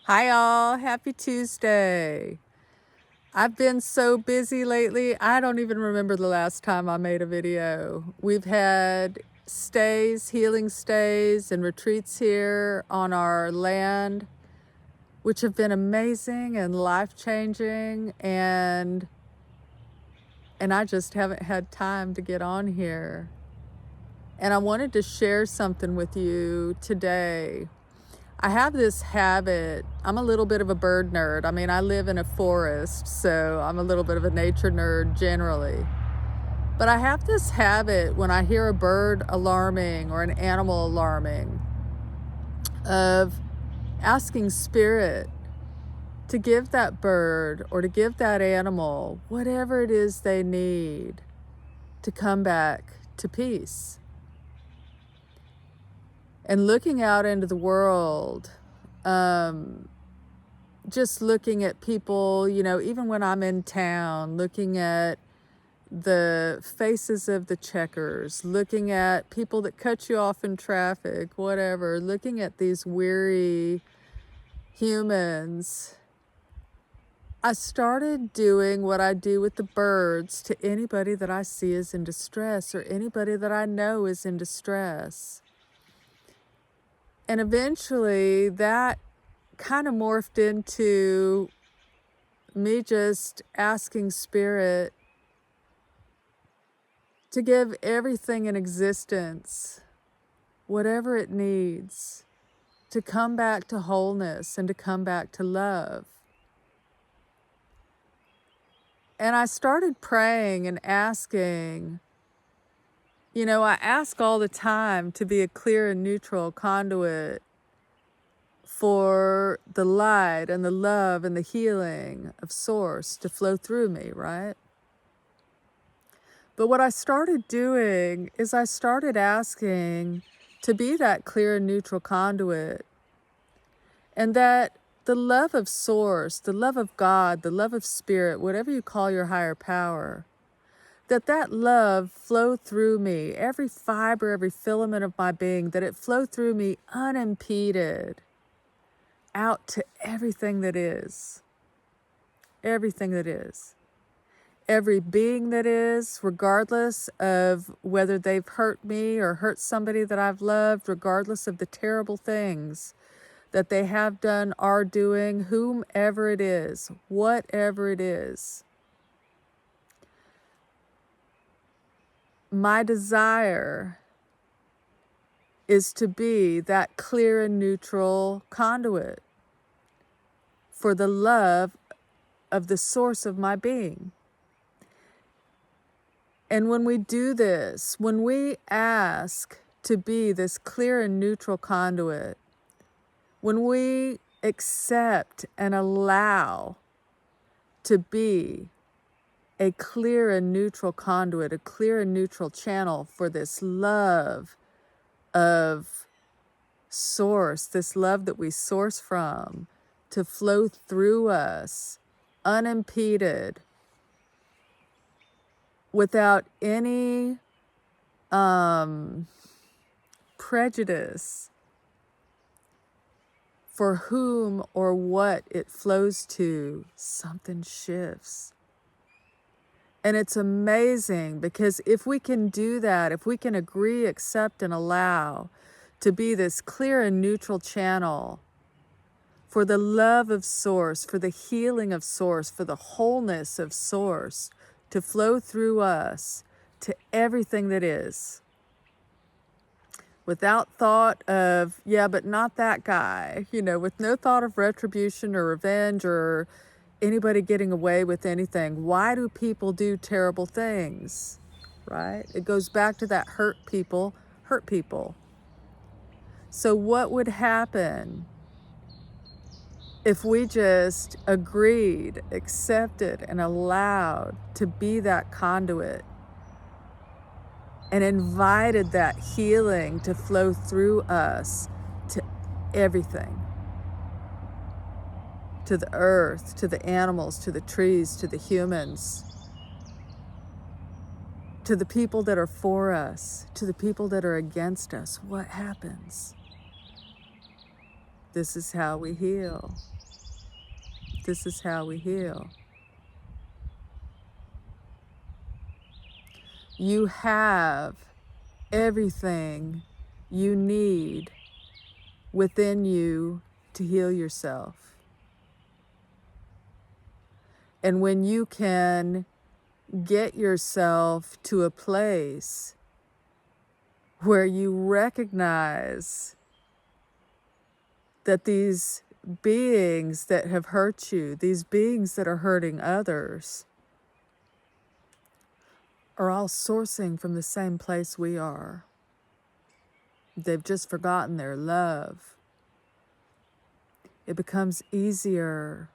Hi, all. Happy Tuesday. I've been so busy lately, I don't even remember the last time I made a video. We've had stays, healing stays, and retreats here on our land, which have been amazing and life-changing, and I just haven't had time to get on here. And I wanted to share something with you today. I have this habit. I'm a little bit of a bird nerd. I mean, I live in a forest, so I'm a little bit of a nature nerd generally. But I have this habit when I hear a bird alarming or an animal alarming of asking spirit to give that bird or to give that animal whatever it is they need to come back to peace. And looking out into the world, just looking at people, even when I'm in town, looking at the faces of the checkers, looking at people that cut you off in traffic, whatever, looking at these weary humans, I started doing what I do with the birds to anybody that I see is in distress or anybody that I know is in distress. And eventually that kind of morphed into me just asking spirit to give everything in existence, whatever it needs, to come back to wholeness and to come back to love. And I started praying and asking, I ask all the time to be a clear and neutral conduit for the light and the love and the healing of Source to flow through me, right? But what I started doing is I started asking to be that clear and neutral conduit, and that the love of Source, the love of God, the love of Spirit, whatever you call your higher power, that love flow through me, every fiber, every filament of my being, that it flow through me unimpeded out to everything that is, everything that is. Every being that is, regardless of whether they've hurt me or hurt somebody that I've loved, regardless of the terrible things that they have done, are doing, whomever it is, whatever it is. My desire is to be that clear and neutral conduit for the love of the source of my being. And when we do this, when we ask to be this clear and neutral conduit, when we accept and allow to be a clear and neutral conduit, a clear and neutral channel for this love of Source, this love that we source from, to flow through us unimpeded, without any prejudice for whom or what it flows to, something shifts. And it's amazing, because if we can do that, if we can agree, accept, and allow to be this clear and neutral channel for the love of Source, for the healing of Source, for the wholeness of Source to flow through us to everything that is, without thought of, yeah, but not that guy, with no thought of retribution or revenge or anybody getting away with anything. Why do people do terrible things, right? It goes back to that hurt people hurt people. So what would happen if we just agreed, accepted, and allowed to be that conduit and invited that healing to flow through us to everything, to the earth, to the animals, to the trees, to the humans, to the people that are for us, to the people that are against us? What happens? This is how we heal. This is how we heal. You have everything you need within you to heal yourself. And when you can get yourself to a place where you recognize that these beings that have hurt you, these beings that are hurting others, are all sourcing from the same place we are. They've just forgotten their love. It becomes easier.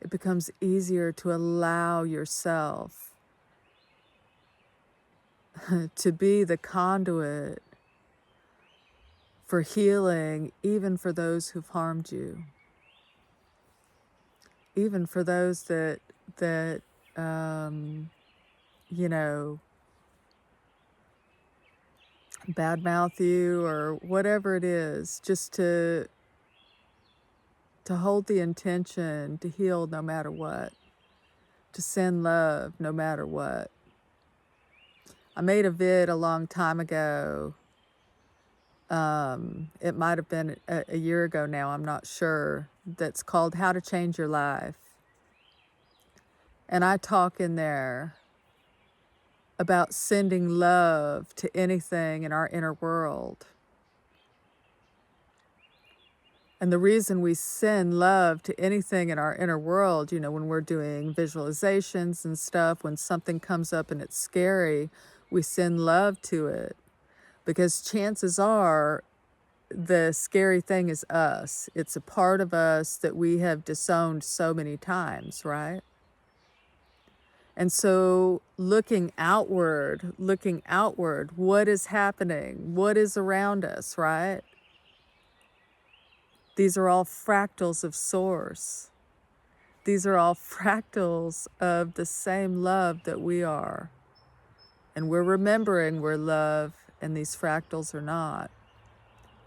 It becomes easier to allow yourself to be the conduit for healing, even for those who've harmed you, even for those that you know, badmouth you or whatever it is, just to hold the intention to heal no matter what, to send love no matter what. I made a vid a long time ago. It might have been a year ago now, I'm not sure, that's called How to Change Your Life. And I talk in there about sending love to anything in our inner world. And the reason we send love to anything in our inner world, you know, when we're doing visualizations and stuff, when something comes up and it's scary, we send love to it. Because chances are the scary thing is us. It's a part of us that we have disowned so many times, right? And so looking outward, what is happening? What is around us, right? These are all fractals of Source. These are all fractals of the same love that we are. And we're remembering we're love, and these fractals are not.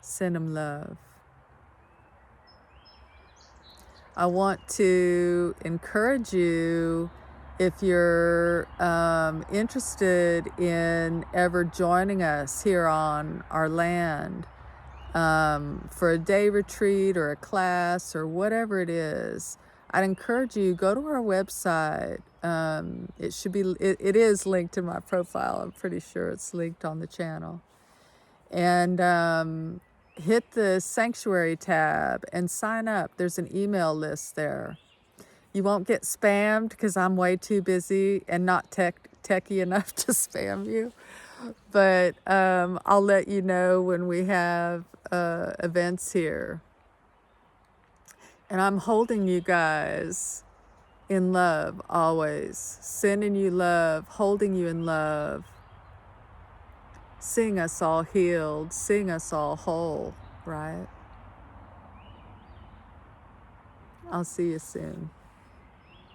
Send them love. I want to encourage you, if you're interested in ever joining us here on our land for a day retreat or a class or whatever it is, I'd encourage you, go to our website. It is linked to my profile. I'm pretty sure it's linked on the channel. And hit the Sanctuary tab and sign up. There's an email list there. You won't get spammed because I'm way too busy and not techie enough to spam you. But I'll let you know when we have events here. And I'm holding you guys in love always, sending you love, holding you in love, seeing us all healed, seeing us all whole, right? I'll see you soon.